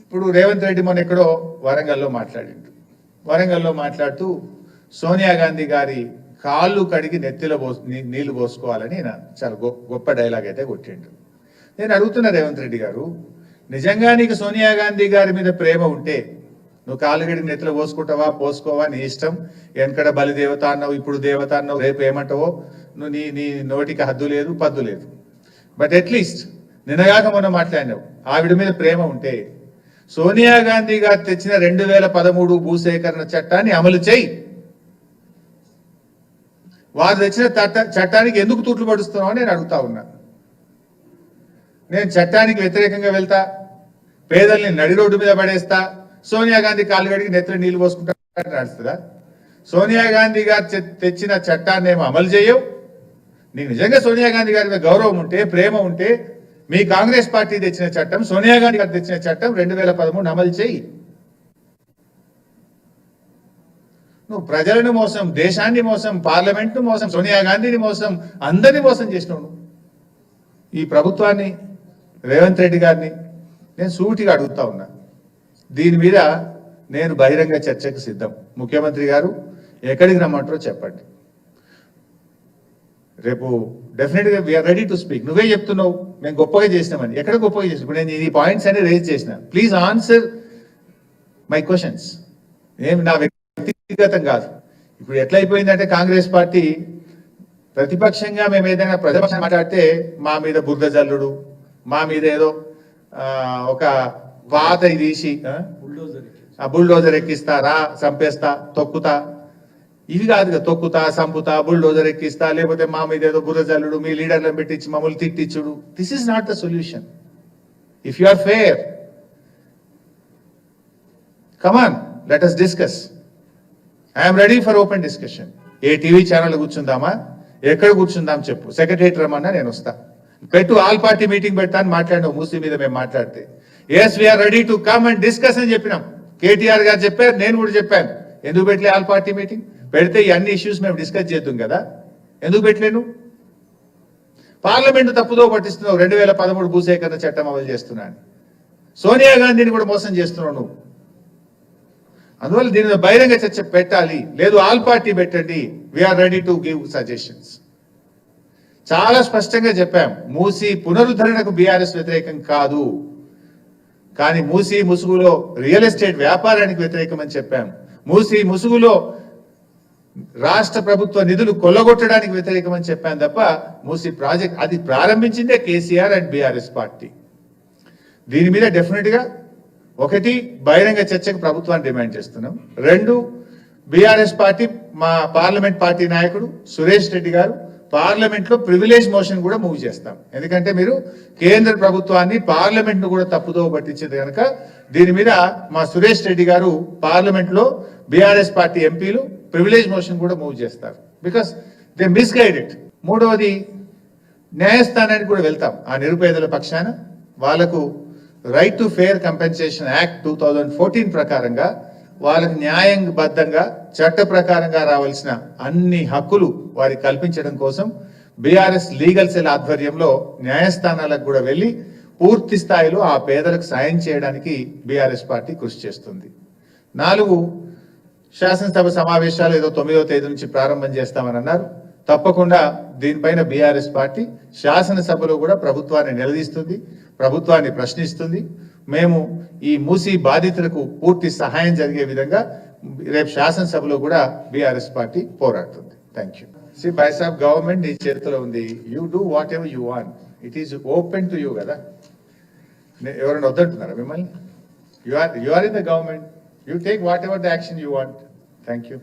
ఇప్పుడు రేవంత్ రెడ్డి మొన్న ఎక్కడో వరంగల్లో మాట్లాడుతూ సోనియా గాంధీ గారి కాళ్ళు కడిగి నెత్తిలో నీళ్లు పోసుకోవాలని చాలా గొప్ప డైలాగ్ అయితే కొట్టిండు. నేను అడుగుతున్నా రేవంత్ రెడ్డి గారు, నిజంగా నీకు సోనియా గాంధీ గారి మీద ప్రేమ ఉంటే నువ్వు కాళ్ళు కడిగి నెత్తిలో పోసుకుంటావా పోసుకోవా నీ ఇష్టం. వెనకడ బలి దేవత అన్నావు, ఇప్పుడు దేవత అన్నావు, రేపు ఏమంటావో నువ్వు నీ నోటికి హద్దు లేదు పద్దు లేదు. బట్ అట్లీస్ట్ నిన్నగాక మొన్న మాట్లాడినావు, ఆవిడ మీద ప్రేమ ఉంటే సోనియా గాంధీ గారు తెచ్చిన 2013 భూసేకరణ చట్టాన్ని అమలు చేయి. వారు తెచ్చిన చట్టానికి ఎందుకు తూట్లు పడుస్తున్నావు నేను అడుగుతా ఉన్నా. నేను చట్టానికి వ్యతిరేకంగా వెళ్తా, పేదల్ని నడి రోడ్డు మీద పడేస్తా, సోనియా గాంధీ కాళ్ళు కడిగి నెత్తిన నీళ్లు పోసుకుంటా నడుస్తుందా? సోనియా గాంధీ గారు తెచ్చిన చట్టాన్ని ఏమో అమలు చేయవు. నీకు నిజంగా సోనియా గాంధీ గారి మీద గౌరవం ఉంటే ప్రేమ ఉంటే మీ కాంగ్రెస్ పార్టీ తెచ్చిన చట్టం, సోనియా గాంధీ గారు తెచ్చిన చట్టం 2013 అమలు చేయి. నువ్వు ప్రజలను మోసం, దేశాన్ని మోసం, పార్లమెంట్ను మోసం, సోనియా గాంధీని మోసం, అందరినీ మోసం చేసినావు. ఈ ప్రభుత్వాన్ని, రేవంత్ రెడ్డి గారిని నేను సూటిగా అడుగుతా ఉన్నా. దీని మీద నేను బహిరంగ చర్చకు సిద్ధం. ముఖ్యమంత్రి గారు ఎక్కడికి రమ్మంటారో చెప్పండి. రేపు డెఫినెట్గా వీఆర్ రెడీ టు స్పీక్. నువ్వే చెప్తున్నావు మేము గొప్పగా చేసినామని. ఎక్కడ గొప్పగా చేసిన? ఇప్పుడు నేను ఈ పాయింట్స్ అన్ని రేజ్ చేసిన. Please answer my questions. ఏమి నా వ్యక్తిగతం కాదు. ఇప్పుడు ఎట్లయిపోయిందంటే కాంగ్రెస్ పార్టీ ప్రతిపక్షంగా మేము ఏదైనా ప్రతిపక్షం మాట్లాడితే మా మీద బురద జల్లుడు, మా మీద ఏదో ఒక వాత తీసి బుల్డోజర్ ఎక్కిస్తారా, చంపేస్తా, తొక్కుతా, ఇవి కాదు కదా. తొక్కుతా, సంపుతా, బుల్డోజర్ ఎక్కిస్తా, లేకపోతే మా మీద ఏదో బుర్ర జల్లుడు, మీ లీడర్లను పెట్టించి మమ్మల్ని తిట్టించుడు. This is not the solution. If you are fair, come on let us discuss. I'm ready for open discussion. ఏ టీవీ ఛానల్ కూర్చుందామా, ఎక్కడ కూర్చుందాం చెప్పు, సెక్రటరేట్ రమ్మన్నా నేను వస్తా. పెట్టు, ఆల్ పార్టీ మీటింగ్ పెడతాను మాట్లాడినావు. మూసీ మీద మేము మాట్లాడితే yes we are ready to come and discuss అని చెప్పినాం. కేటీఆర్ గారు చెప్పారు, నేను కూడా చెప్పాను. ఎందుకు పెట్టలే ఆల్ పార్టీ మీటింగ్? పెడితే ఈ అన్ని ఇష్యూస్ మేము డిస్కస్ చేద్దాం కదా. ఎందుకు పెట్టలేను? పార్లమెంటు తప్పుదో పట్టిస్తున్నావు. 2013 భూసేకరణ చట్టం అమలు చేస్తున్నాను. సోనియా గాంధీని కూడా మోసం చేస్తున్నావు నువ్వు. అందువల్ల దీని మీద బహిరంగ చర్చ పెట్టాలి. లేదు ఆల్ పార్టీ పెట్టండి. We are ready to give suggestions. చాలా స్పష్టంగా చెప్పాం, మూసీ పునరుద్ధరణకు బీఆర్ఎస్ వ్యతిరేకం కాదు, కానీ మూసీ ముసుగులో రియల్ ఎస్టేట్ వ్యాపారానికి వ్యతిరేకం అని చెప్పాం. మూసీ ముసుగులో రాష్ట్ర ప్రభుత్వ నిధులు కొల్లగొట్టడానికి వ్యతిరేకం అని చెప్పాను తప్ప మూసీ ప్రాజెక్ట్ అది ప్రారంభించిందే కేసీఆర్ అండ్ బీఆర్ఎస్ పార్టీ. దీని మీద డెఫినెట్ గా ఒకటి బహిరంగ చర్చకు ప్రభుత్వాన్ని డిమాండ్ చేస్తున్నాం. రెండు, బీఆర్ఎస్ పార్టీ మా పార్లమెంట్ పార్టీ నాయకుడు సురేష్ రెడ్డి గారు పార్లమెంట్ లో ప్రివిలేజ్ మోషన్ కూడా మూవ్ చేస్తాం. ఎందుకంటే మీరు కేంద్ర ప్రభుత్వాన్ని పార్లమెంట్ ను కూడా తప్పుదో పట్టించింది కనుక దీని మీద మా సురేష్ రెడ్డి గారు పార్లమెంట్ లో బీఆర్ఎస్ పార్టీ ఎంపీలు ప్రివిలేజ్ మోషన్ కూడా మూవ్ చేస్తారు. Because they misguided. మూడవది, న్యాయస్థానానికి కూడా వెళ్తాం. ఆ నిరుపేదల పక్షాన వాళ్లకు right to fair compensation act 2014 ప్రకారంగా వాళ్ళకి న్యాయబద్ధంగా చట్ట ప్రకారంగా రావాల్సిన అన్ని హక్కులు వారికి కల్పించడం కోసం బీఆర్ఎస్ లీగల్ సెల్ ఆధ్వర్యంలో న్యాయస్థానాలకు కూడా వెళ్లి పూర్తి స్థాయిలో ఆ పేదలకు సాయం చేయడానికి బీఆర్ఎస్ పార్టీ కృషి చేస్తుంది. 4, శాసనసభ సమావేశాలు ఏదో 9వ తేదీ నుంచి ప్రారంభం చేస్తామని అన్నారు. తప్పకుండా దీనిపైన బీఆర్ఎస్ పార్టీ శాసనసభలో కూడా ప్రభుత్వాన్ని నిలదీస్తుంది, ప్రభుత్వాన్ని ప్రశ్నిస్తుంది. మేము ఈ మూసీ బాధితులకు పూర్తి సహాయం జరిగే విధంగా రేపు శాసనసభలో కూడా బీఆర్ఎస్ పార్టీ పోరాడుతుంది. Thank you. సి బైసాబ్, గవర్నమెంట్ నీ చేతిలో ఉంది. You do whatever you want. It is open to you కదా. ఎవరైనా వద్దంటున్నారా మిమ్మల్ని? You are in the government. You take whatever the action you want. Thank you.